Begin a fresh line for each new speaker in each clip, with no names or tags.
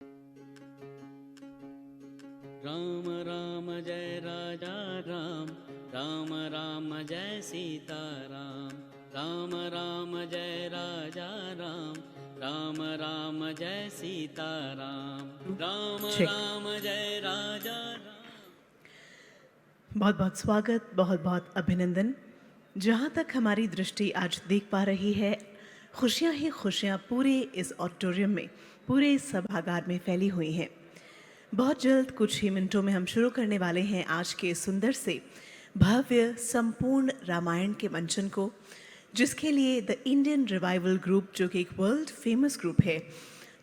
राम राम जय राजा राम, राम राम जय सीता राम, राम राम जय राजा राम, राम राम जय सीता राम, राम राम जय राजा राम।
बहुत बहुत स्वागत, बहुत बहुत अभिनंदन। जहाँ तक हमारी दृष्टि आज देख पा रही है, खुशियाँ ही खुशियाँ पूरे इस ऑडिटोरियम में, पूरे इस सभागार में फैली हुई हैं। बहुत जल्द कुछ ही मिनटों में हम शुरू करने वाले हैं आज के सुंदर से भव्य संपूर्ण रामायण के मंचन को, जिसके लिए द इंडियन रिवाइवल ग्रुप, जो कि एक वर्ल्ड फेमस ग्रुप है,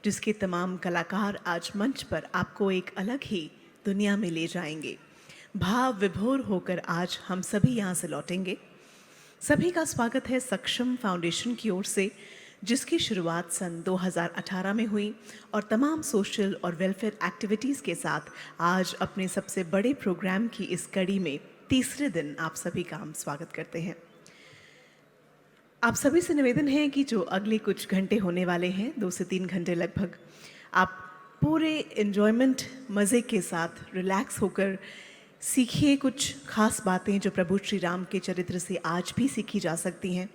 जिसके तमाम कलाकार आज मंच पर आपको एक अलग ही दुनिया में ले जाएंगे। भाव विभोर होकर आज हम सभी यहाँ से लौटेंगे। सभी का स्वागत है सक्षम फाउंडेशन की ओर से, जिसकी शुरुआत सन 2018 में हुई और तमाम सोशल और वेलफेयर एक्टिविटीज़ के साथ आज अपने सबसे बड़े प्रोग्राम की इस कड़ी में तीसरे दिन आप सभी का हम स्वागत करते हैं। आप सभी से निवेदन है कि जो अगले कुछ घंटे होने वाले हैं, 2 से 3 घंटे लगभग, आप पूरे एन्जॉयमेंट, मज़े के साथ रिलैक्स होकर सीखिए कुछ खास बातें जो प्रभु श्री राम के चरित्र से आज भी सीखी जा सकती हैं।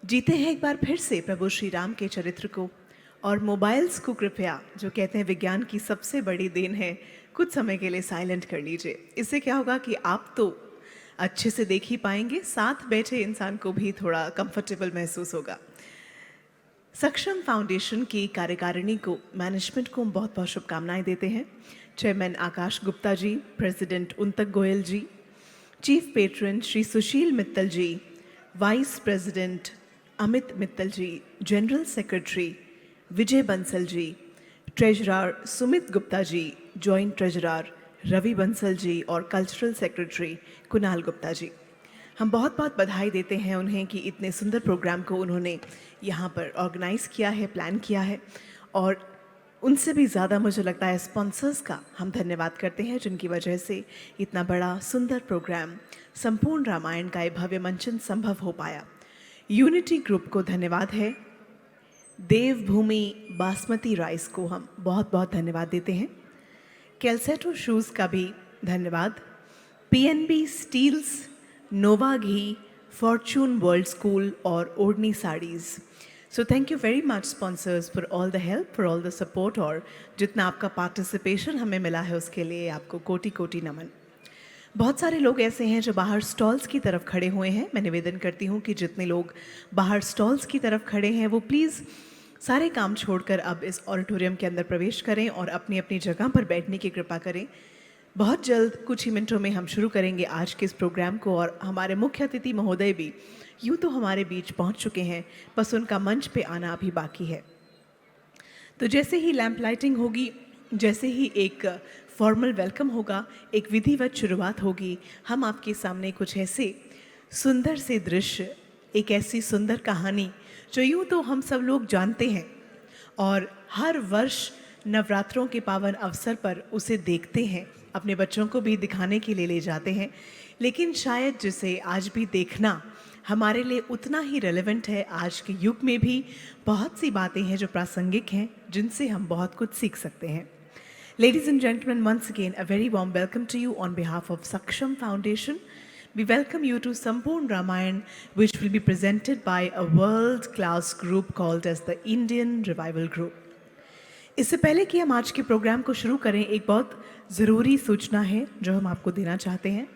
जीते हैं एक बार फिर से प्रभु श्री राम के चरित्र को, और मोबाइल्स को कृपया, जो कहते हैं विज्ञान की सबसे बड़ी देन है, कुछ समय के लिए साइलेंट कर लीजिए। इससे क्या होगा कि आप तो अच्छे से देख ही पाएंगे, साथ बैठे इंसान को भी थोड़ा कंफर्टेबल महसूस होगा। सक्षम फाउंडेशन की कार्यकारिणी को, मैनेजमेंट को हम बहुत बहुत शुभकामनाएं देते हैं। चेयरमैन आकाश गुप्ता जी, प्रेसिडेंट उन्तक Goyal ji, chief patron Shri Sushil Mittal ji, vice president Amit Mittal ji, general secretary Vijay Bansal ji, treasurer Sumit Gupta ji, joint treasurer Ravi Bansal जी और कल्चरल सेक्रेटरी कुणाल गुप्ता जी, हम बहुत बहुत बधाई देते हैं उन्हें कि इतने सुंदर प्रोग्राम को उन्होंने यहाँ पर ऑर्गेनाइज़ किया है, प्लान किया है। और उनसे भी ज़्यादा मुझे लगता है स्पॉन्सर्स का हम धन्यवाद करते हैं, जिनकी वजह से इतना बड़ा सुंदर प्रोग्राम, संपूर्ण रामायण का ये भव्य मंचन संभव हो पाया। यूनिटी ग्रुप को धन्यवाद है। देवभूमि बासमती राइस को हम बहुत बहुत धन्यवाद देते हैं। कैलसेटो शूज़ का भी धन्यवाद। पीएनबी स्टील्स, नोवा घी, फॉर्चून वर्ल्ड स्कूल और ओढ़नी saris. So thank you very much sponsors for all the help, for all the support, और जितना आपका पार्टिसिपेशन हमें मिला है उसके लिए आपको कोटि कोटि नमन। बहुत सारे लोग ऐसे हैं जो बाहर स्टॉल्स की तरफ खड़े हुए हैं। मैं निवेदन करती हूँ कि जितने लोग बाहर स्टॉल्स की तरफ खड़े हैं वो प्लीज़ सारे काम छोड़कर अब इस ऑडिटोरियम के अंदर प्रवेश करें और अपनी अपनी जगह पर बैठने की कृपा करें। बहुत जल्द कुछ ही मिनटों में हम शुरू करेंगे आज के इस प्रोग्राम को, और हमारे मुख्य अतिथि महोदय भी यूँ तो हमारे बीच पहुँच चुके हैं, बस उनका मंच पे आना अभी बाकी है। तो जैसे ही लैंप लाइटिंग होगी, जैसे ही एक फॉर्मल वेलकम होगा, एक विधिवत शुरुआत होगी, हम आपके सामने कुछ ऐसे सुंदर से दृश्य, एक ऐसी सुंदर कहानी जो यूँ तो हम सब लोग जानते हैं और हर वर्ष नवरात्रों के पावन अवसर पर उसे देखते हैं, अपने बच्चों को भी दिखाने के लिए ले जाते हैं, लेकिन शायद जिसे आज भी देखना हमारे लिए उतना ही रेलेवेंट है। आज के युग में भी बहुत सी बातें हैं जो प्रासंगिक हैं, जिनसे हम बहुत कुछ सीख सकते हैं। Ladies and gentlemen, once again, a very warm welcome to you on behalf of Saksham Foundation. We welcome you to Sampoorn Ramayan, which will be presented by a world-class group called as the Indian Revival Group. इससे पहले कि हम आज के programme को शुरू करें, एक बहुत ज़रूरी सूचना है जो हम आपको देना चाहते हैं।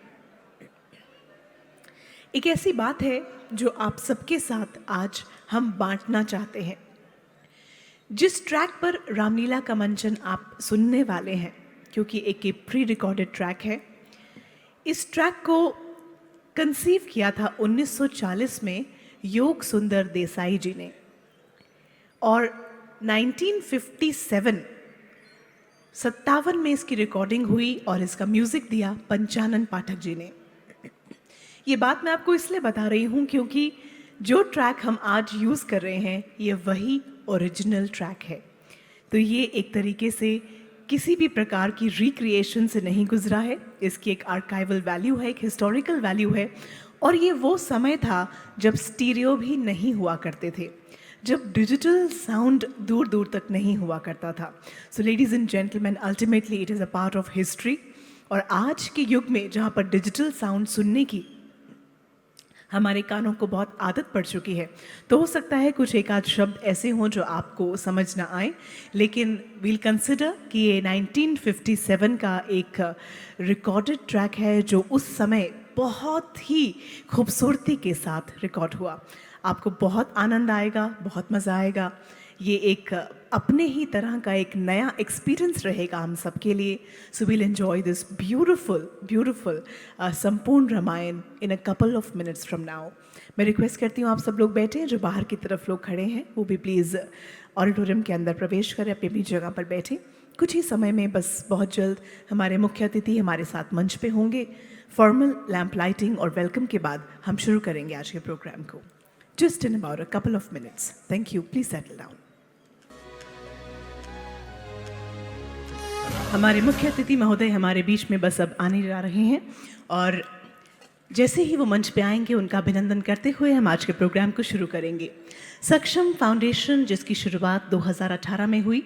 एक ऐसी बात है जो आप सबके साथ आज हम बांटना चाहते हैं। जिस ट्रैक पर रामलीला का मंचन आप सुनने वाले हैं, क्योंकि एक प्री रिकॉर्डेड ट्रैक है, इस ट्रैक को कंसीव किया था 1940 में योग सुंदर देसाई जी ने, और 1957 में इसकी रिकॉर्डिंग हुई और इसका म्यूज़िक दिया पंचानन पाठक जी ने। ये बात मैं आपको इसलिए बता रही हूँ क्योंकि जो ट्रैक हम आज यूज़ कर रहे हैं ये वही ओरिजिनल ट्रैक है। तो ये एक तरीके से किसी भी प्रकार की रिक्रिएशन से नहीं गुजरा है, इसकी एक आर्काइवल वैल्यू है, एक हिस्टोरिकल वैल्यू है, और ये वो समय था जब स्टीरियो भी नहीं हुआ करते थे, जब डिजिटल साउंड दूर दूर तक नहीं हुआ करता था. सो ladies and gentleman, ultimately it is a part of history. और आज के युग में जहाँ पर डिजिटल साउंड सुनने की हमारे कानों को बहुत आदत पड़ चुकी है, तो हो सकता है कुछ एक आध शब्द ऐसे हों जो आपको समझ ना आए, लेकिन वील कंसिडर कि ये 1957 का एक रिकॉर्डेड ट्रैक है जो उस समय बहुत ही खूबसूरती के साथ रिकॉर्ड हुआ. आपको बहुत आनंद आएगा, बहुत मज़ा आएगा. ये एक अपने ही तरह का एक नया एक्सपीरियंस रहेगा हम सबके लिए. So we'll enjoy this beautiful संपूर्ण Ramayan in a couple of minutes from now. मैं रिक्वेस्ट करती हूँ आप सब लोग बैठे हैं, जो बाहर की तरफ लोग खड़े हैं वो भी प्लीज़ ऑडिटोरियम के अंदर प्रवेश करें, अपनी अपनी जगह पर बैठें. कुछ ही समय में, बस बहुत जल्द हमारे मुख्य अतिथि हमारे साथ मंच पे होंगे. फॉर्मल लैम्प लाइटिंग और वेलकम के बाद हम शुरू करेंगे आज के प्रोग्राम को. Just in about a couple of minutes. Thank you. Please settle down. हमारे मुख्य अतिथि महोदय हमारे बीच में बस अब आने जा रहे हैं, और जैसे ही वो मंच पे आएंगे उनका अभिनंदन करते हुए हम आज के प्रोग्राम को शुरू करेंगे. सक्षम फाउंडेशन, जिसकी शुरुआत 2018 में हुई,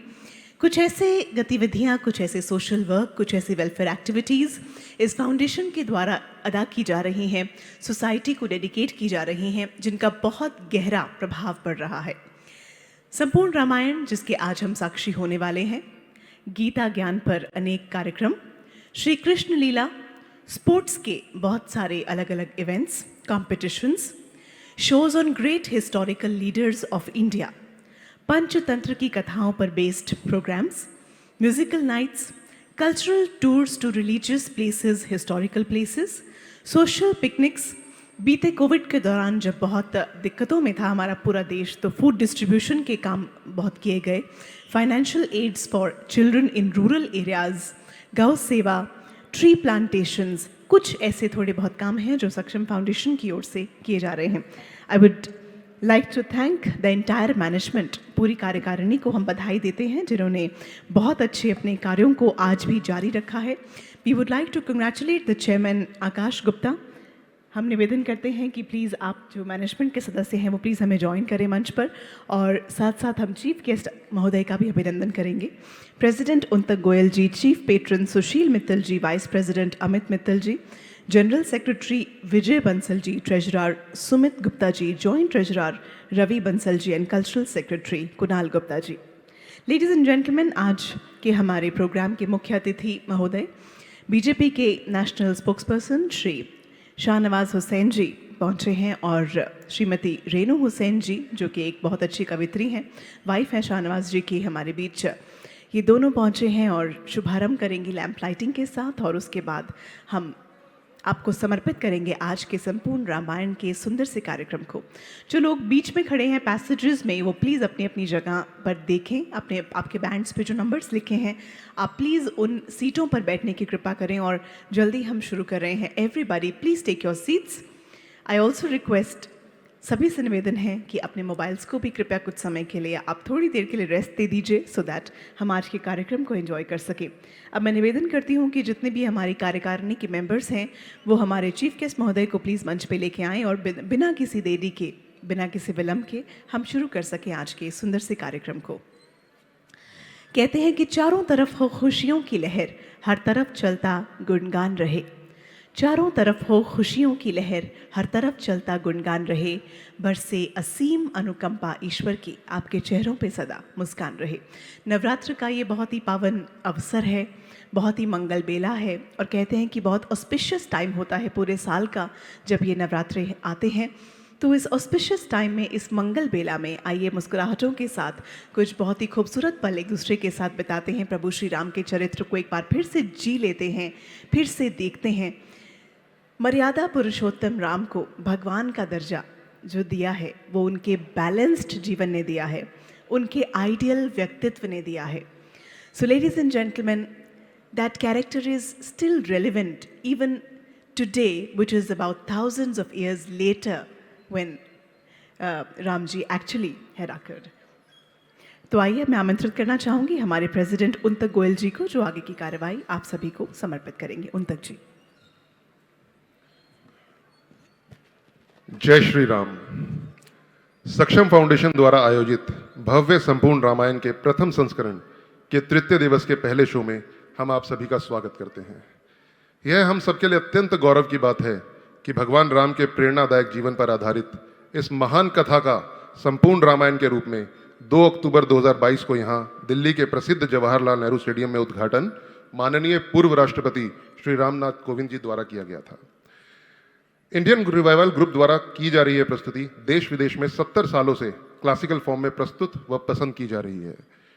कुछ ऐसे गतिविधियाँ, कुछ ऐसे सोशल वर्क, कुछ ऐसी वेलफेयर एक्टिविटीज़ इस फाउंडेशन के द्वारा अदा की जा रही हैं, सोसाइटी को डेडिकेट की जा रही हैं, जिनका बहुत गहरा प्रभाव पड़ रहा है. संपूर्ण रामायण, जिसके आज हम साक्षी होने वाले हैं, गीता ज्ञान पर अनेक कार्यक्रम, श्री कृष्ण लीला, स्पोर्ट्स के बहुत सारे अलग अलग events, competitions, shows on great historical leaders of India, Panchatantra की कथाओं पर based programs, musical nights, cultural tours to religious places, historical places, social picnics. बीते कोविड के दौरान जब बहुत दिक्कतों में था हमारा पूरा देश, तो फूड डिस्ट्रीब्यूशन के काम बहुत किए गए. Financial aids for children in rural areas, गौ सेवा, ट्री प्लांटेशंस, कुछ ऐसे थोड़े बहुत काम हैं जो सक्षम फाउंडेशन की ओर से किए जा रहे हैं. I would like to thank the entire management. पूरी कार्यकारिणी को हम बधाई देते हैं जिन्होंने बहुत अच्छे अपने कार्यों को आज भी जारी रखा है. We would like to congratulate the chairman Akash Gupta. हम निवेदन करते हैं कि प्लीज़ आप जो मैनेजमेंट के सदस्य हैं वो प्लीज़ हमें ज्वाइन करें मंच पर, और साथ साथ हम चीफ गेस्ट महोदय का भी अभिनंदन करेंगे. प्रेसिडेंट उन्तक Goyal ji, chief patron Sushil Mittal ji, vice president Amit Mittal ji, general secretary Vijay Bansal ji, treasurer Sumit Gupta ji, joint treasurer Ravi Bansal ji and cultural secretary Kunal Gupta ji. Ladies and gentleman, आज के हमारे प्रोग्राम के मुख्य अतिथि महोदय बीजेपी के नेशनल स्पोक्सपर्सन श्री शाहनवाज हुसैन जी पहुँचे हैं, और श्रीमती रेनू हुसैन जी, जो कि एक बहुत अच्छी कवित्री हैं, वाइफ हैं शाहनवाज जी की, हमारे बीच ये दोनों पहुँचे हैं और शुभारंभ करेंगी लैम्प लाइटिंग के साथ. और उसके बाद हम आपको समर्पित करेंगे आज के संपूर्ण रामायण के सुंदर से कार्यक्रम को. जो लोग बीच में खड़े हैं पैसेजेस में, वो प्लीज़ अपनी अपनी जगह पर देखें. अपने आपके बैंड्स पे जो नंबर्स लिखे हैं, आप प्लीज़ उन सीटों पर बैठने की कृपा करें, और जल्दी हम शुरू कर रहे हैं. Everybody please take your seats. I also request, सभी से निवेदन है कि अपने मोबाइल्स को भी कृपया कुछ समय के लिए आप थोड़ी देर के लिए रेस्ट दे दीजिए, सो दैट हम आज के कार्यक्रम को एंजॉय कर सकें. अब मैं निवेदन करती हूँ कि जितने भी हमारी कार्यकारिणी के मेंबर्स हैं वो हमारे चीफ गेस्ट महोदय को प्लीज़ मंच पे लेके आएँ, और बिना किसी देरी के, बिना किसी विलम्ब के हम शुरू कर सकें आज के सुंदर से कार्यक्रम को. कहते हैं कि चारों तरफ हो खुशियों की लहर, हर तरफ चलता गुणगान रहे. चारों तरफ हो खुशियों की लहर, हर तरफ चलता गुणगान रहे. बरसे असीम अनुकंपा ईश्वर की, आपके चेहरों पे सदा मुस्कान रहे. नवरात्र का ये बहुत ही पावन अवसर है, बहुत ही मंगल बेला है, और कहते हैं कि बहुत ऑस्पिशियस टाइम होता है पूरे साल का जब ये नवरात्रे आते हैं. तो इस ऑस्पिशियस टाइम में, इस मंगल बेला में, आइए मुस्कुराहटों के साथ कुछ बहुत ही खूबसूरत पल एक दूसरे के साथ बिताते हैं. प्रभु श्री राम के चरित्र को एक बार फिर से जी लेते हैं, फिर से देखते हैं. मर्यादा पुरुषोत्तम राम को भगवान का दर्जा जो दिया है वो उनके बैलेंस्ड जीवन ने दिया है, उनके आइडियल व्यक्तित्व ने दिया है. So ladies and gentleman, that character is still relevant even today, which is about thousands of years later when Ram ji actually had occurred. तो आइए मैं आमंत्रित करना चाहूँगी हमारे प्रेसिडेंट उन्तक गोयल जी को, जो आगे की कार्रवाई आप सभी को समर्पित करेंगे. उन्तक जी.
जय श्री राम. सक्षम फाउंडेशन द्वारा आयोजित भव्य संपूर्ण रामायण के प्रथम संस्करण के तृतीय दिवस के पहले शो में हम आप सभी का स्वागत करते हैं। यह हम सबके लिए अत्यंत गौरव की बात है कि भगवान राम के प्रेरणादायक जीवन पर आधारित इस महान कथा का संपूर्ण रामायण के रूप में 2 अक्टूबर 2022 को यहाँ दिल्ली के प्रसिद्ध जवाहरलाल नेहरू स्टेडियम में उद्घाटन माननीय पूर्व राष्ट्रपति श्री रामनाथ कोविंद जी द्वारा किया गया था। इंडियन रिवाइवल ग्रुप द्वारा की जा रही है प्रस्तुति देश विदेश में 70 सालों से क्लासिकल फॉर्म में प्रस्तुत व पसंद की जा रही है।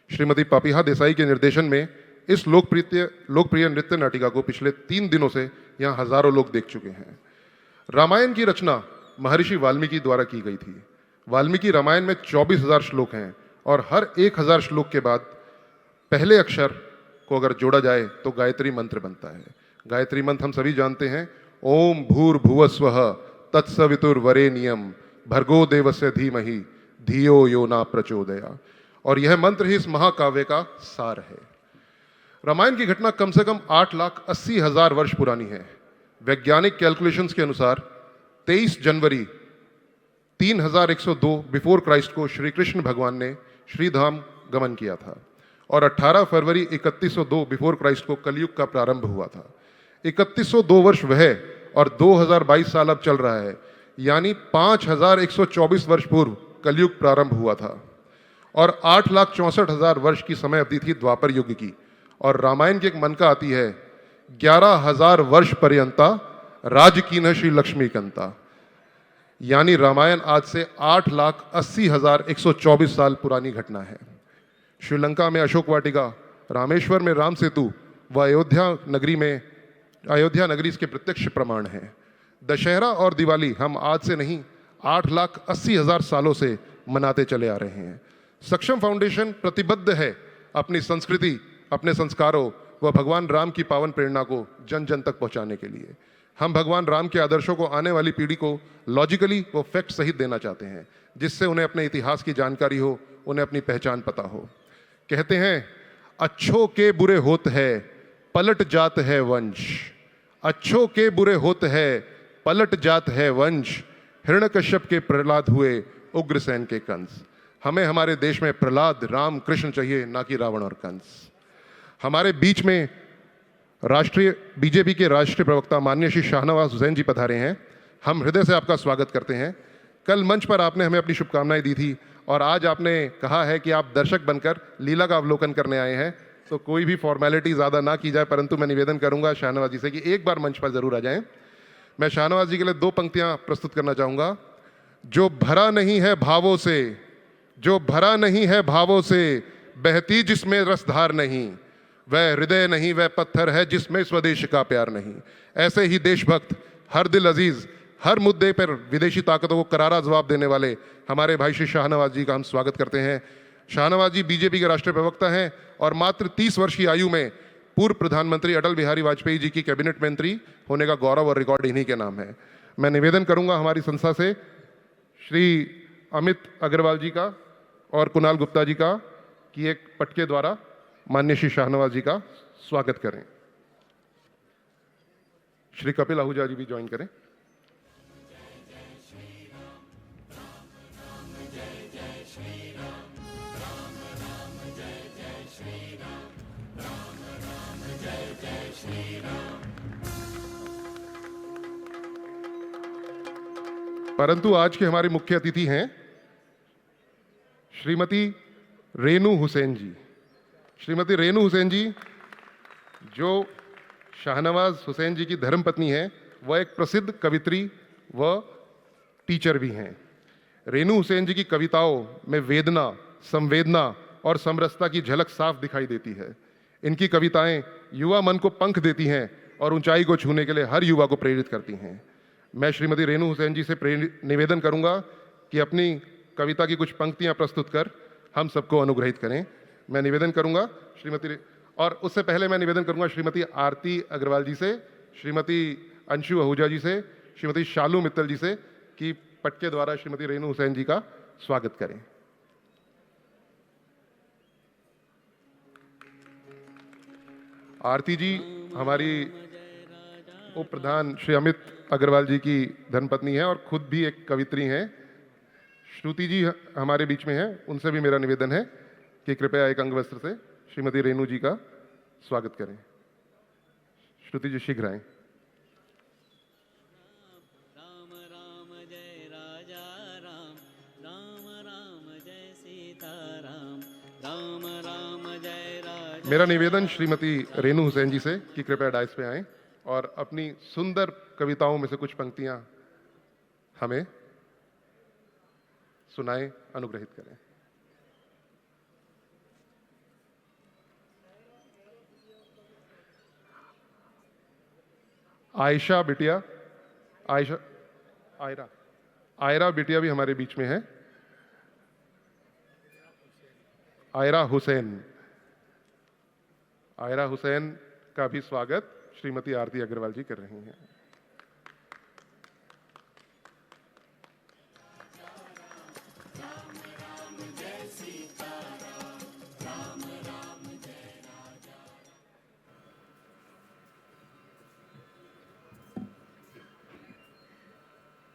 श्रीमती पापीहा देसाई के निर्देशन में इस लोकप्रिय नृत्य नाटिका को पिछले 3 दिनों से यहाँ हजारों लोग देख चुके हैं। रामायण की रचना महर्षि वाल्मीकि द्वारा की गई थी। वाल्मीकि रामायण में 24,000 श्लोक हैं और हर 1,000 श्लोक के बाद पहले अक्षर को अगर जोड़ा जाए तो गायत्री मंत्र बनता है। गायत्री मंत्र हम सभी जानते हैं, ओम भूर्भुवस्वः तत्सवितुर्वरेण्यं भर्गो देवस्य धीमहि धियो यो न प्रचोदयात्। और यह मंत्र ही इस महाकाव्य का सार है। रामायण की घटना कम से कम 8,80,000 वर्ष पुरानी है। वैज्ञानिक कैलकुलेशंस के अनुसार 23 जनवरी 3102 बिफोर क्राइस्ट को श्री कृष्ण भगवान ने श्रीधाम गमन किया था और 18 फरवरी 3102 बिफोर क्राइस्ट को कलयुग का प्रारंभ हुआ था। 3102 वर्ष वह और 2022 साल अब चल रहा है, यानी 5124 वर्ष पूर्व कलयुग प्रारंभ हुआ था और 8,64,000 वर्ष की समय अवधि थी द्वापर युग की। और रामायण की एक मनका आती है, 11,000 वर्ष पर्यंता राजकीन श्री लक्ष्मीकंता, यानी रामायण आज से 8,80,124 साल पुरानी घटना है। श्रीलंका में अशोक वाटिका, रामेश्वर में राम सेतु व अयोध्या नगरी इसके प्रत्यक्ष प्रमाण हैं। दशहरा और दिवाली हम आज से नहीं 8,80,000 सालों से मनाते चले आ रहे हैं। सक्षम फाउंडेशन प्रतिबद्ध है अपनी संस्कृति, अपने संस्कारों व भगवान राम की पावन प्रेरणा को जन जन तक पहुंचाने के लिए। हम भगवान राम के आदर्शों को आने वाली पीढ़ी को लॉजिकली व फैक्ट सहित देना चाहते हैं, जिससे उन्हें अपने इतिहास की जानकारी हो, उन्हें अपनी पहचान पता हो। कहते हैं, अच्छों के बुरे होत है पलट जात है वंश, अच्छों के बुरे होत है पलट जात है वंश, हिरण्यकश्यप के प्रहलाद हुए उग्रसेन के कंस। हमें हमारे देश में प्रहलाद, राम, कृष्ण चाहिए, ना कि रावण और कंस। हमारे बीच में बीजेपी के राष्ट्रीय प्रवक्ता माननीय श्री शाहनवाज हुसैन जी पधारे हैं। हम हृदय से आपका स्वागत करते हैं। कल मंच पर आपने हमें अपनी शुभकामनाएं दी थी और आज आपने कहा है कि आप दर्शक बनकर लीला का अवलोकन करने आए हैं, तो कोई भी फॉर्मेलिटी ज़्यादा ना की जाए, परंतु मैं निवेदन करूंगा शाहनवाज जी से कि एक बार मंच पर जरूर आ जाएं। मैं शाहनवाज जी के लिए 2 पंक्तियां प्रस्तुत करना चाहूँगा। जो भरा नहीं है भावों से, जो भरा नहीं है भावों से, बहती जिसमें रसधार नहीं, वह हृदय नहीं वह पत्थर है जिसमें स्वदेश का प्यार नहीं। ऐसे ही देशभक्त, हर दिल अजीज, हर मुद्दे पर विदेशी ताकतों को करारा जवाब देने वाले हमारे भाई श्री शाहनवाज जी का हम स्वागत करते हैं। शाहनवाज जी बीजेपी के राष्ट्रीय प्रवक्ता हैं और मात्र 30 वर्ष की आयु में पूर्व प्रधानमंत्री अटल बिहारी वाजपेयी जी की कैबिनेट मंत्री होने का गौरव और रिकॉर्ड इन्हीं के नाम है। मैं निवेदन करूंगा हमारी संस्था से श्री अमित अग्रवाल जी का और कुणाल गुप्ता जी का कि एक पटके द्वारा माननीय श्री शाहनवाज जी का स्वागत करें। श्री कपिल आहूजा जी भी ज्वाइन करें। परंतु आज के हमारे मुख्य अतिथि हैं श्रीमती रेनू हुसैन जी। श्रीमती रेनू हुसैन जी जो शाहनवाज हुसैन जी की धर्मपत्नी हैं, वह एक प्रसिद्ध कवित्री व टीचर भी हैं। रेनू हुसैन जी की कविताओं में वेदना, संवेदना और समरसता की झलक साफ दिखाई देती है। इनकी कविताएं युवा मन को पंख देती हैं और ऊंचाई को छूने के लिए हर युवा को प्रेरित करती हैं। मैं श्रीमती रेनू हुसैन जी से निवेदन करूंगा कि अपनी कविता की कुछ पंक्तियां प्रस्तुत कर हम सबको अनुग्रहित करें। मैं निवेदन करूंगा और उससे पहले मैं निवेदन करूंगा श्रीमती आरती अग्रवाल जी से, श्रीमती अंशु आहूजा जी से, श्रीमती शालू मित्तल जी से कि पटके द्वारा श्रीमती रेनू हुसैन जी का स्वागत करें। आरती जी हमारी उप प्रधान श्री अमित अग्रवाल जी की धर्मपत्नी है और खुद भी एक कवित्री हैं। श्रुति जी हमारे बीच में हैं, उनसे भी मेरा निवेदन है कि कृपया एक अंगवस्त्र से श्रीमती रेणु जी का स्वागत करें। श्रुति जी शीघ्र आएं।
राम राम जय राजा राम, राम राम जय सीताराम, राम राम जय राजा।
मेरा निवेदन श्रीमती रेणु हुसैन जी से कि कृपया डाइस पे आएं और अपनी सुंदर कविताओं में से कुछ पंक्तियां हमें सुनाएं, अनुग्रहित करें। आयशा बिटिया, आयरा बिटिया भी हमारे बीच में है। आयरा हुसैन का भी स्वागत श्रीमती आरती अग्रवाल जी कर रही हैं।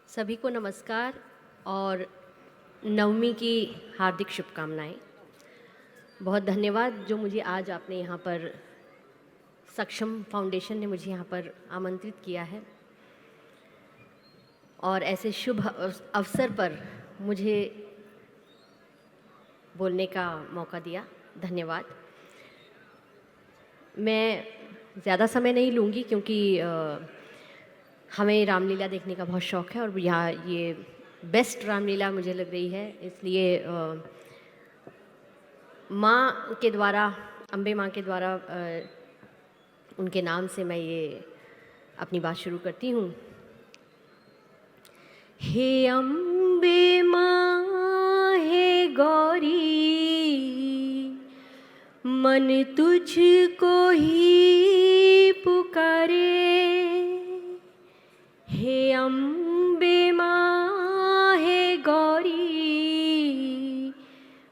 सभी को नमस्कार और नवमी की हार्दिक शुभकामनाएं। बहुत धन्यवाद जो मुझे आज आपने यहाँ पर सक्षम फाउंडेशन ने मुझे यहाँ पर आमंत्रित किया है और ऐसे शुभ अवसर पर मुझे बोलने का मौका दिया। धन्यवाद। मैं ज़्यादा समय नहीं लूँगी क्योंकि हमें रामलीला देखने का बहुत शौक़ है और यहाँ ये बेस्ट रामलीला मुझे लग रही है, इसलिए माँ के द्वारा, अम्बे माँ के द्वारा उनके नाम से मैं ये अपनी बात शुरू करती हूँ। हे अम्बे माँ हे गौरी, मन तुझको ही पुकारे। हे अम्बे माँ हे गौरी,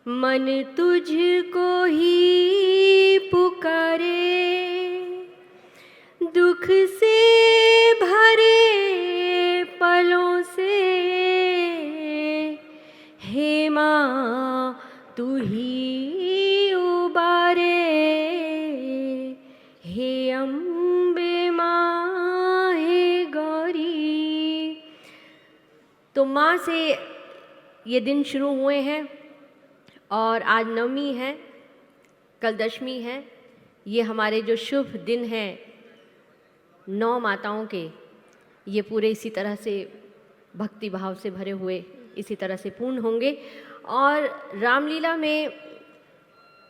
मन तुझको ही पुकारे। दुख से भरे पलों से हे माँ तू ही उबारे। हे अम्बे माँ हे गौरी। तो माँ से ये दिन शुरू हुए हैं और आज नवमी है, कल दशमी है। ये हमारे जो शुभ दिन हैं 9 माताओं के, ये पूरे इसी तरह से भक्ति भाव से भरे हुए इसी तरह से पूर्ण होंगे। और रामलीला में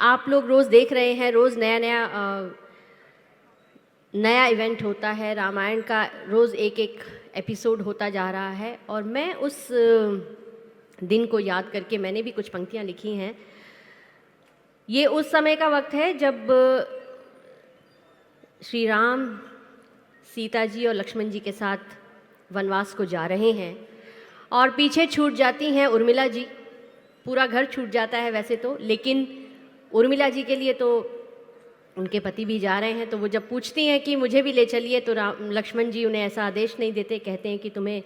आप लोग रोज़ देख रहे हैं, रोज़ नया इवेंट होता है। रामायण का रोज़ एक एपिसोड होता जा रहा है और मैं उस दिन को याद करके मैंने भी कुछ पंक्तियाँ लिखी हैं। ये उस समय का वक्त है जब श्री राम सीता जी और लक्ष्मण जी के साथ वनवास को जा रहे हैं और पीछे छूट जाती हैं उर्मिला जी। पूरा घर छूट जाता है वैसे तो, लेकिन उर्मिला जी के लिए तो उनके पति भी जा रहे हैं। तो वो जब पूछती हैं कि मुझे भी ले चलिए, तो लक्ष्मण जी उन्हें ऐसा आदेश नहीं देते, कहते हैं कि तुम्हें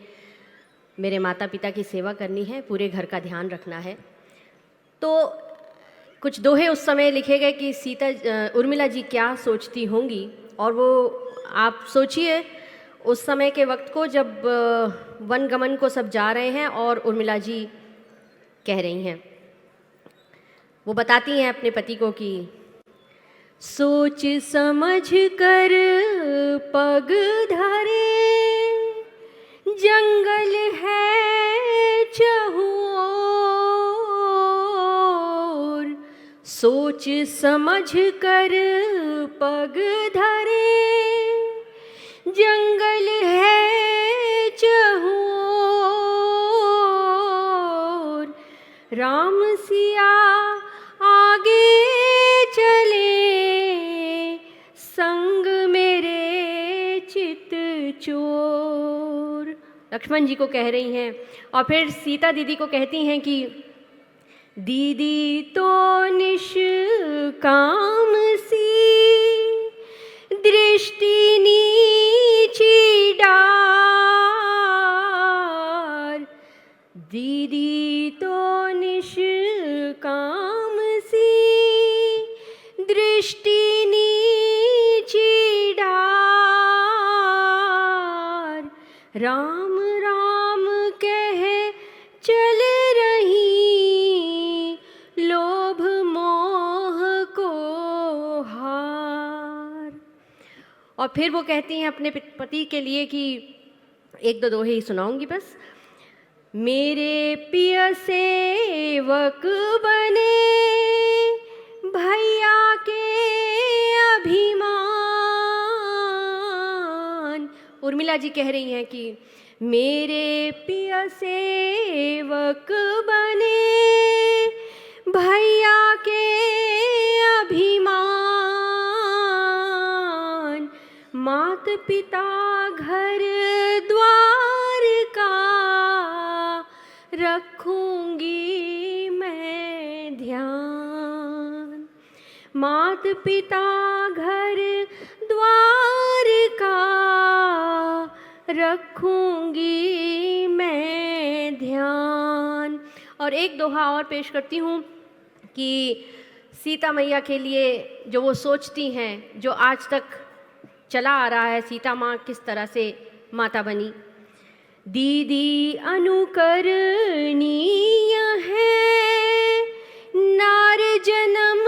मेरे माता पिता की सेवा करनी है, पूरे घर का ध्यान रखना है। तो कुछ दोहे उस समय लिखे गए कि उर्मिला जी क्या सोचती होंगी, और वो आप सोचिए उस समय के वक्त को जब वन गमन को सब जा रहे हैं और उर्मिला जी कह रही हैं, वो बताती हैं अपने पति को कि सोच समझ कर पग धरे, जंगल है चहुओर। सोच समझ कर पग धरे, जंगल है चहुओर। राम सिया आगे चले, संग मेरे चित चोर। लक्ष्मण जी को कह रही हैं और फिर सीता दीदी को कहती हैं कि दीदी तो निष्काम सी, दृष्टि नीची डार। दीदी राम राम कह चल रही, लोभ मोह को हार। और फिर वो कहती हैं अपने पति के लिए कि एक दो दोहे ही सुनाऊंगी बस। मेरे पिय सेवक बने, भैया के अभिमान। उर्मिला जी कह रही हैं कि मेरे पिय सेवक बने, भैया के अभिमान। मात पिता घर द्वार का, रखूंगी मैं ध्यान। मात पिता घर द्वार का, रखूंगी मैं ध्यान। और एक दोहा और पेश करती हूँ कि सीता मैया के लिए जो वो सोचती हैं, जो आज तक चला आ रहा है, सीता माँ किस तरह से माता बनी। दीदी अनुकरणीय है, नार जन्म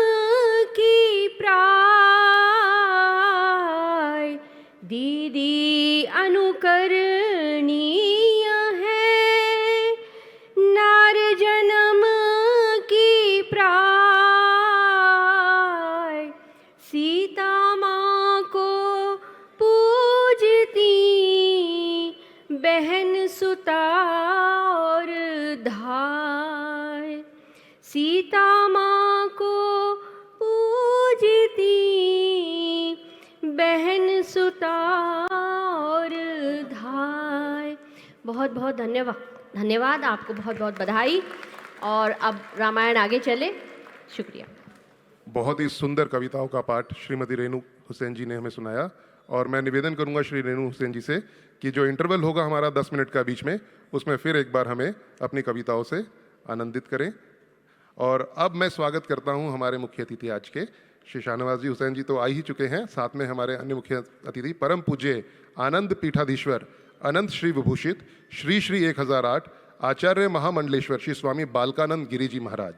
की प्राय। दीदी अनुकरणीय है, नार जन्म की प्राय। सीता माँ को पूजती, बहन सुता और धाय। सीता माँ को पूजती, बहन सुता और धाय। बहुत बहुत धन्यवाद आपको, बहुत बहुत बधाई। और अब रामायण आगे चले। शुक्रिया।
बहुत ही सुंदर कविताओं का पाठ श्रीमती रेणु हुसैन जी ने हमें सुनाया। और मैं निवेदन करूंगा श्री रेणु हुसैन जी से कि जो इंटरवल होगा हमारा 10 मिनट का बीच में, उसमें फिर एक बार हमें अपनी कविताओं से आनंदित करें। और अब मैं स्वागत करता हूं हमारे मुख्य अतिथि आज के श्री शाहनवाज जी हुसैन जी तो आ ही चुके हैं, साथ में हमारे अन्य मुख्य अतिथि परम पूज्य आनंद पीठाधीश्वर अनंत श्री विभूषित श्री श्री 1008 आचार्य महामंडलेश्वर श्री स्वामी बालकानंद गिरी जी महाराज,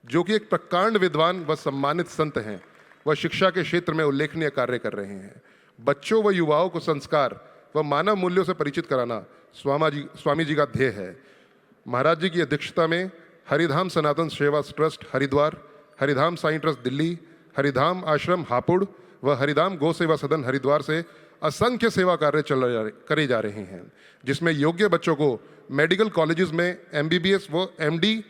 जो कि एक प्रकांड विद्वान व सम्मानित संत हैं। वह शिक्षा के क्षेत्र में उल्लेखनीय कार्य कर रहे हैं। बच्चों व युवाओं को संस्कार व मानव मूल्यों से परिचित कराना स्वामी जी का ध्येय है। महाराज जी की अध्यक्षता में हरिधाम सनातन सेवा ट्रस्ट हरिद्वार, हरिधाम साईं ट्रस्ट दिल्ली, हरिधाम आश्रम हापुड़ व हरिधाम गौ सेवा सदन हरिद्वार से असंख्य सेवा कार्य करे जा रहे हैं, जिसमें योग्य बच्चों को मेडिकल कॉलेजेस में MBBS व MD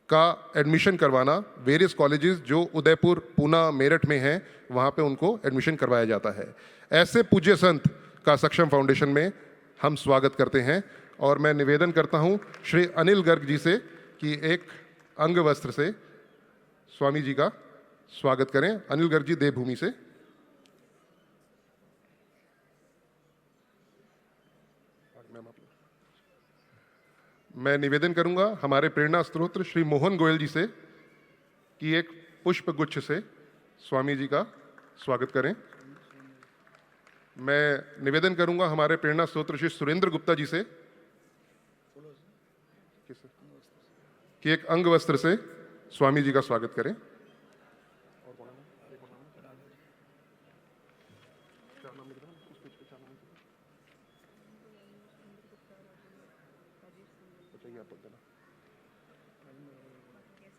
का एडमिशन करवाना, वेरियस कॉलेजेस जो उदयपुर, पूना, मेरठ में हैं, वहाँ पे उनको एडमिशन करवाया जाता है। ऐसे पूज्य संत का सक्षम फाउंडेशन में हम स्वागत करते हैं। और मैं निवेदन करता हूँ श्री अनिल गर्ग जी से कि एक अंग वस्त्र से स्वामी जी का स्वागत करें। अनिल गर्ग जी देवभूमि से। मैं निवेदन करूंगा हमारे प्रेरणा स्त्रोत्र श्री मोहन गोयल जी से कि एक पुष्प गुच्छ से स्वामी जी का स्वागत करें। मैं निवेदन करूंगा हमारे प्रेरणा स्त्रोत्र श्री सुरेंद्र गुप्ता जी से कि एक अंग वस्त्र से स्वामी जी का स्वागत करें।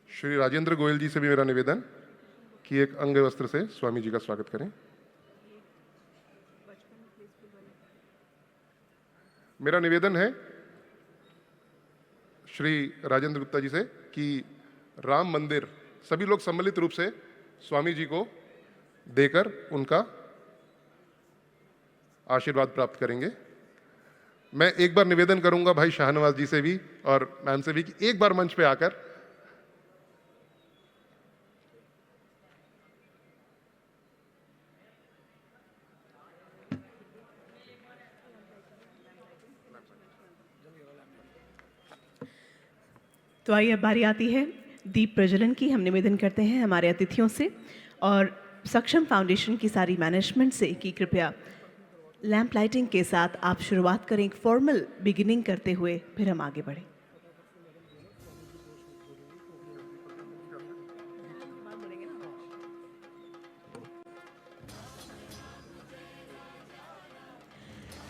श्री राजेंद्र गोयल जी से भी मेरा निवेदन कि एक अंग वस्त्र से स्वामी जी का स्वागत करें। मेरा निवेदन है श्री राजेंद्र गुप्ता जी से कि राम मंदिर सभी लोग सम्मिलित रूप से स्वामी जी को देकर उनका आशीर्वाद प्राप्त करेंगे। मैं एक बार निवेदन करूंगा भाई शाहनवाज जी से भी और मैम से भी कि एक बार मंच पे आकर
तो आइए अब बारी आती है दीप प्रज्वलन की। हम निवेदन करते हैं हमारे अतिथियों से और सक्षम फाउंडेशन की सारी मैनेजमेंट से कि कृपया लैंप लाइटिंग के साथ आप शुरुआत करें, एक फॉर्मल बिगिनिंग करते हुए फिर हम आगे बढ़ें।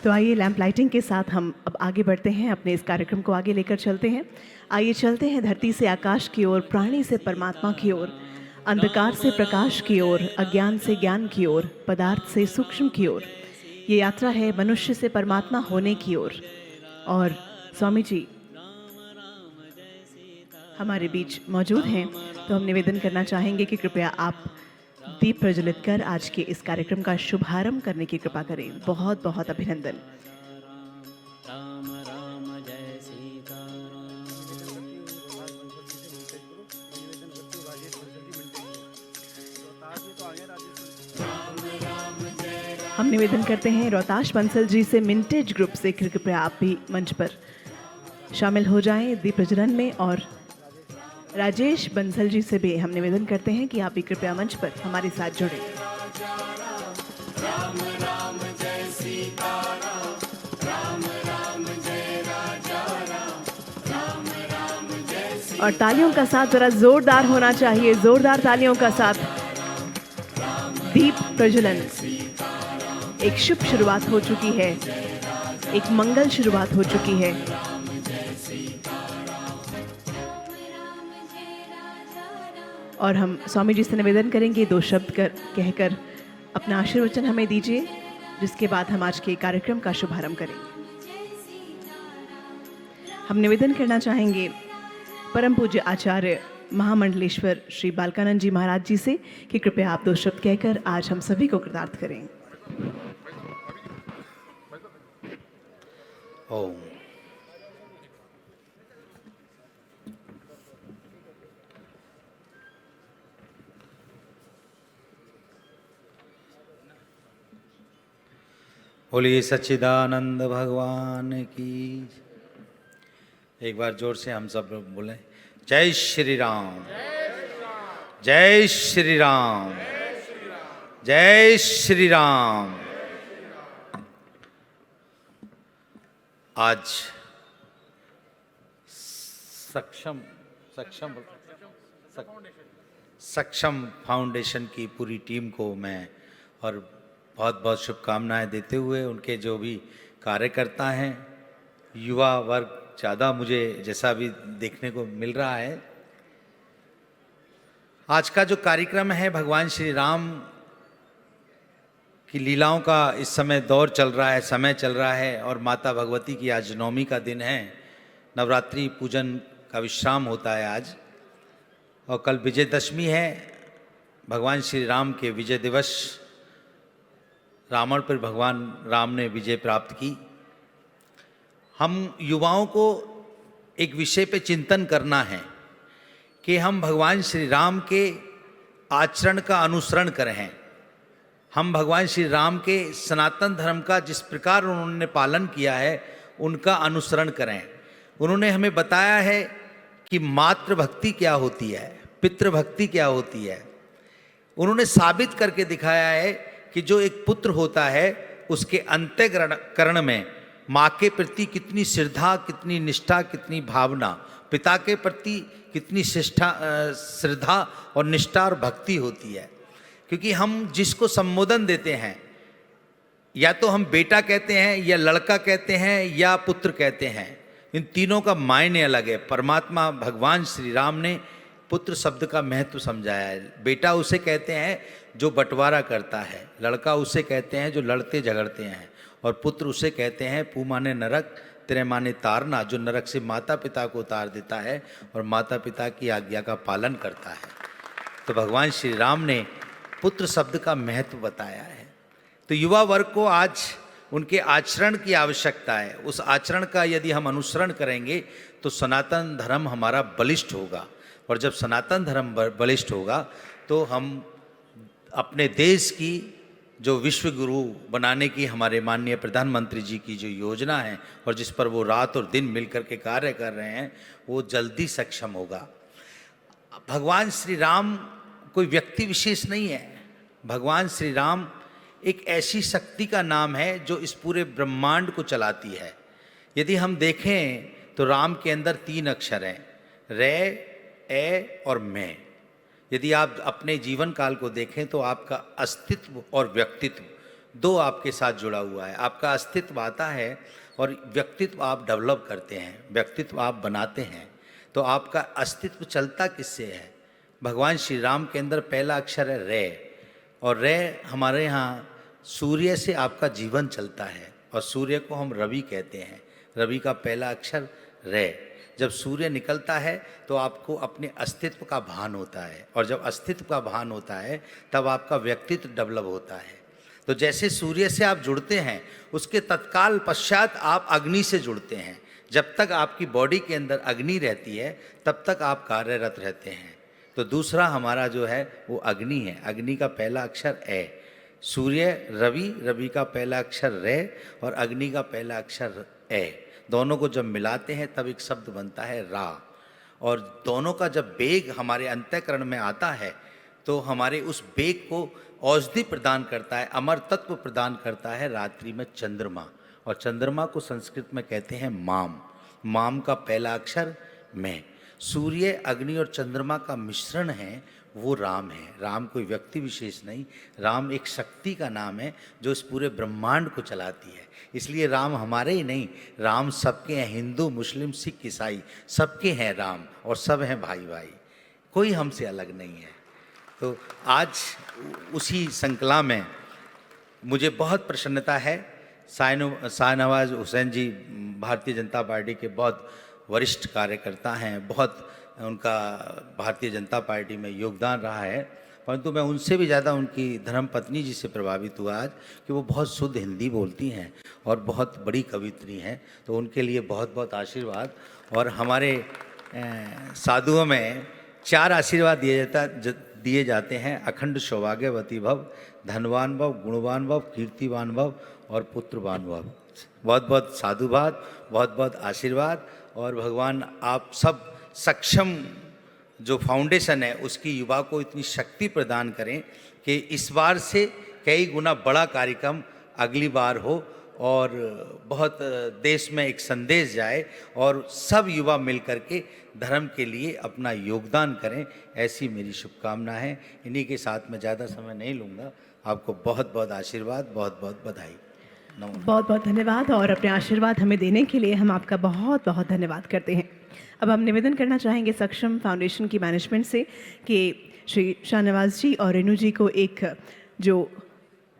तो आइए लैंप लाइटिंग के साथ हम अब आगे बढ़ते हैं, अपने इस कार्यक्रम को आगे लेकर चलते हैं। आइए चलते हैं धरती से आकाश की ओर, प्राणी से परमात्मा की ओर, अंधकार से प्रकाश की ओर, अज्ञान से ज्ञान की ओर, पदार्थ से सूक्ष्म की ओर। ये यात्रा है मनुष्य से परमात्मा होने की ओर। और स्वामी जी हमारे बीच मौजूद हैं, तो हम निवेदन करना चाहेंगे कि कृपया आप दीप प्रज्वलित कर आज के इस कार्यक्रम का शुभारंभ करने की कृपा करें। बहुत बहुत अभिनंदन।
राम राम जय सीताराम।
हम निवेदन करते हैं रोहताश बंसल जी से, मिंटेज ग्रुप से, कृपया आप भी मंच पर शामिल हो जाएं दीप प्रज्वलन में। और राजेश बंसल जी से भी हम निवेदन करते हैं कि आप भी कृपया मंच पर हमारे साथ जुड़ें।
राम राम जय सीताराम, राम राम जय राजा राम, राम राम जय सीताराम।
और तालियों का साथ जरा जोरदार होना चाहिए, जोरदार तालियों का साथ। दीप प्रज्वलन एक शुभ शुरुआत हो चुकी है, एक मंगल शुरुआत हो चुकी है। और हम स्वामी जी से निवेदन करेंगे, दो शब्द कहकर अपना आशीर्वचन हमें दीजिए, जिसके बाद हम आज के कार्यक्रम का शुभारंभ करेंगे। हम निवेदन करना चाहेंगे परम पूज्य आचार्य महामंडलेश्वर श्री बालकानंद जी महाराज जी से कि कृपया आप दो शब्द कहकर आज हम सभी को कृतार्थ करें।
ओम। बोलिए सच्चिदानंद भगवान की। एक बार जोर से हम सब लोग बोलें, जय श्री राम, जय श्री राम, जय श्री राम। आज सक्षम फाउंडेशन की पूरी टीम को मैं और बहुत बहुत शुभकामनाएं देते हुए, उनके जो भी कार्यकर्ता हैं, युवा वर्ग ज़्यादा मुझे जैसा भी देखने को मिल रहा है। आज का जो कार्यक्रम है भगवान श्री राम की लीलाओं का इस समय दौर चल रहा है, समय चल रहा है, और माता भगवती की आज नवमी का दिन है। नवरात्रि पूजन का विश्राम होता है आज, और कल विजयदशमी है, भगवान श्री राम के विजय दिवस। रावण पर भगवान राम ने विजय प्राप्त की। हम युवाओं को एक विषय पे चिंतन करना है कि हम भगवान श्री राम के आचरण का अनुसरण करें। हम भगवान श्री राम के सनातन धर्म का जिस प्रकार उन्होंने पालन किया है उनका अनुसरण करें। उन्होंने हमें बताया है कि मातृभक्ति क्या होती है, पितृभक्ति क्या होती है। उन्होंने साबित करके दिखाया है कि जो एक पुत्र होता है उसके अंतःकरण में माँ के प्रति कितनी श्रद्धा, कितनी निष्ठा, कितनी भावना, पिता के प्रति कितनी श्रद्धा और निष्ठा और भक्ति होती है। क्योंकि हम जिसको संबोधन देते हैं, या तो हम बेटा कहते हैं, या लड़का कहते हैं, या पुत्र कहते हैं, इन तीनों का मायने अलग है। परमात्मा भगवान श्री राम ने पुत्र शब्द का महत्व समझाया है। बेटा उसे कहते हैं जो बंटवारा करता है, लड़का उसे कहते हैं जो लड़ते झगड़ते हैं, और पुत्र उसे कहते हैं पू माने नरक, तेरे माने तारना, जो नरक से माता पिता को उतार देता है और माता पिता की आज्ञा का पालन करता है। तो भगवान श्री राम ने पुत्र शब्द का महत्व बताया है। तो युवा वर्ग को आज उनके आचरण की आवश्यकता है। उस आचरण का यदि हम अनुसरण करेंगे तो सनातन धर्म हमारा बलिष्ठ होगा, और जब सनातन धर्म बलिष्ठ होगा तो हम अपने देश की जो विश्व गुरु बनाने की हमारे माननीय प्रधानमंत्री जी की जो योजना है, और जिस पर वो रात और दिन मिलकर के कार्य कर रहे हैं, वो जल्दी सक्षम होगा। भगवान श्री राम कोई व्यक्ति विशेष नहीं है। भगवान श्री राम एक ऐसी शक्ति का नाम है जो इस पूरे ब्रह्मांड को चलाती है। यदि हम देखें तो राम के अंदर 3 अक्षर हैं, रे, ए और मैं। यदि आप अपने जीवन काल को देखें तो आपका अस्तित्व और व्यक्तित्व 2 आपके साथ जुड़ा हुआ है। आपका अस्तित्व आता है और व्यक्तित्व आप डेवलप करते हैं, व्यक्तित्व आप बनाते हैं। तो आपका अस्तित्व चलता किससे है? भगवान श्री राम के अंदर पहला अक्षर है रे, और रे हमारे यहाँ सूर्य से आपका जीवन चलता है, और सूर्य को हम रवि कहते हैं। रवि का पहला अक्षर रे। जब सूर्य निकलता है तो आपको अपने अस्तित्व का भान होता है, और जब अस्तित्व का भान होता है तब आपका व्यक्तित्व डेवलप होता है। तो जैसे सूर्य से आप जुड़ते हैं, उसके तत्काल पश्चात आप अग्नि से जुड़ते हैं। जब तक आपकी बॉडी के अंदर अग्नि रहती है तब तक आप कार्यरत रहते हैं। तो दूसरा हमारा जो है वो अग्नि है। अग्नि का पहला अक्षर ए। सूर्य, रवि, रवि का पहला अक्षर रे और अग्नि का पहला अक्षर ए। दोनों को जब मिलाते हैं तब एक शब्द बनता है रा। और दोनों का जब वेग हमारे अंतःकरण में आता है तो हमारे उस वेग को औषधि प्रदान करता है, अमर तत्व प्रदान करता है रात्रि में चंद्रमा। और चंद्रमा को संस्कृत में कहते हैं माम। माम का पहला अक्षर मैं। सूर्य, अग्नि और चंद्रमा का मिश्रण है वो राम है। राम कोई व्यक्ति विशेष नहीं, राम एक शक्ति का नाम है जो इस पूरे ब्रह्मांड को चलाती है। इसलिए राम हमारे ही नहीं, राम सबके हैं। हिंदू, मुस्लिम, सिख, ईसाई सबके हैं राम, और सब हैं भाई भाई, कोई हमसे अलग नहीं है। तो आज उसी श्रृंखला में मुझे बहुत प्रसन्नता है। शाहनवाज हुसैन जी भारतीय जनता पार्टी के बहुत वरिष्ठ कार्यकर्ता हैं, बहुत उनका भारतीय जनता पार्टी में योगदान रहा है, परंतु मैं उनसे भी ज़्यादा उनकी धर्मपत्नी जी से प्रभावित हुआ आज कि वो बहुत शुद्ध हिंदी बोलती हैं और बहुत बड़ी कवित्री हैं। तो उनके लिए बहुत बहुत आशीर्वाद। और हमारे साधुओं में 4 आशीर्वाद दिए जाते हैं, अखंड सौभाग्यवती भव, धनवान भव, गुणवान भव, कीर्तिवान भव और पुत्रवान भव। बहुत बहुत साधुवाद, बहुत बहुत आशीर्वाद। और भगवान आप सब सक्षम जो फाउंडेशन है उसकी युवा को इतनी शक्ति प्रदान करें कि इस बार से कई गुना बड़ा कार्यक्रम अगली बार हो और बहुत देश में एक संदेश जाए और सब युवा मिल करके धर्म के लिए अपना योगदान करें, ऐसी मेरी शुभकामना है। इन्हीं के साथ मैं ज़्यादा समय नहीं लूँगा। आपको बहुत बहुत आशीर्वाद, बहुत बहुत बधाई।
बहुत बहुत धन्यवाद। और अपने आशीर्वाद हमें देने के लिए हम आपका बहुत बहुत धन्यवाद करते हैं। अब हम निवेदन करना चाहेंगे सक्षम फाउंडेशन की मैनेजमेंट से कि श्री शाहनवाज जी और रेनू जी को एक जो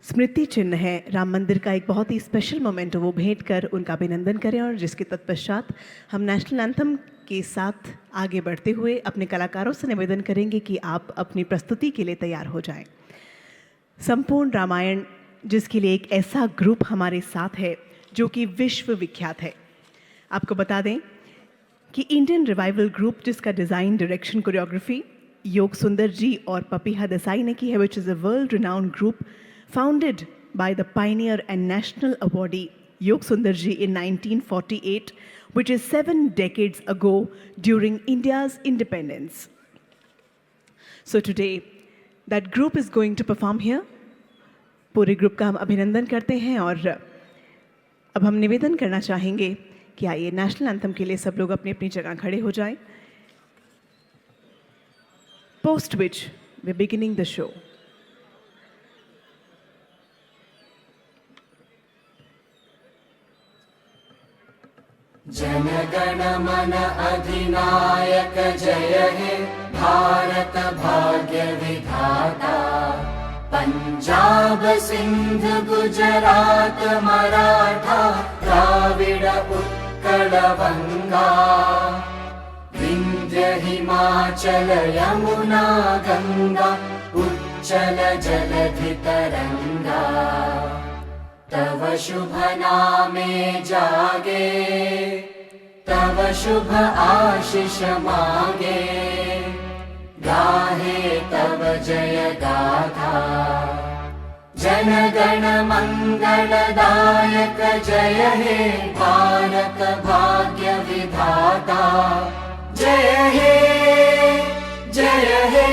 स्मृति चिन्ह है राम मंदिर का, एक बहुत ही स्पेशल मोमेंट वो भेंट कर उनका अभिनंदन करें, और जिसके तत्पश्चात हम नेशनल एंथम के साथ आगे बढ़ते हुए अपने कलाकारों से निवेदन करेंगे कि आप अपनी प्रस्तुति के लिए तैयार हो जाएं। संपूर्ण रामायण जिसके लिए एक ऐसा ग्रुप हमारे साथ है जो कि विश्व विख्यात है। आपको बता दें कि इंडियन रिवाइवल ग्रुप जिसका डिज़ाइन, डायरेक्शन, कोरियोग्राफी योग सुंदर जी और पपीहा देसाई ने की है, which is a world renowned group founded by the pioneer and national awardee Yog Sundar ji in 1948, which is 7 decades ago during India's independence. So today, that group is going to perform here. पूरे group का हम अभिनंदन करते हैं और अब हम निवेदन करना चाहेंगे कि आइए नेशनल एंथम के लिए सब लोग अपनी अपनी जगह खड़े हो जाएं। Post which we're beginning the show.
जनगण मन अधिनायक जय हे भारत भाग्य विधाता। पंजाब सिंध गुजरात मराठा द्राविड़ उत्कल बंगा। विंध्य हिमाचल यमुना गंगा उच्चल जलधि तरंगा। तव शुभ नामे जागे तव शुभ आशीष मागे। गाहे तव जय गाथा जन गण मंगलदायक जय हे भारत भाग्य विधाता। जय हे जय हे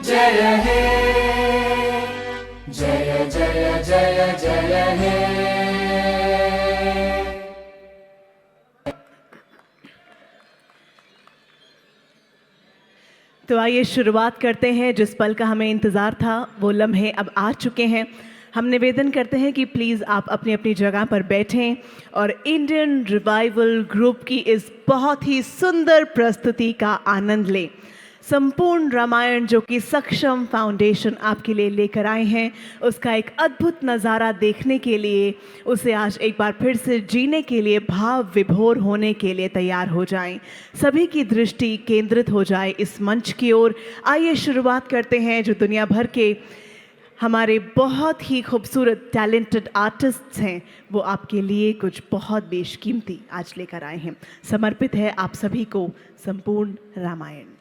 जय हे जय जय जय हे।
तो आइए शुरुआत करते हैं। जिस पल का हमें इंतज़ार था वो लम्हे अब आ चुके हैं। हम निवेदन करते हैं कि प्लीज़ आप अपनी अपनी जगह पर बैठें और इंडियन रिवाइवल ग्रुप की इस बहुत ही सुंदर प्रस्तुति का आनंद लें। संपूर्ण रामायण जो कि सक्षम फाउंडेशन आपके लिए लेकर आए हैं, उसका एक अद्भुत नज़ारा देखने के लिए, उसे आज एक बार फिर से जीने के लिए, भाव विभोर होने के लिए तैयार हो जाएं। सभी की दृष्टि केंद्रित हो जाए इस मंच की ओर। आइए शुरुआत करते हैं। जो दुनिया भर के हमारे बहुत ही खूबसूरत टैलेंटेड आर्टिस्ट्स हैं, वो आपके लिए कुछ बहुत बेशकीमती आज लेकर आए हैं। समर्पित है आप सभी को संपूर्ण रामायण।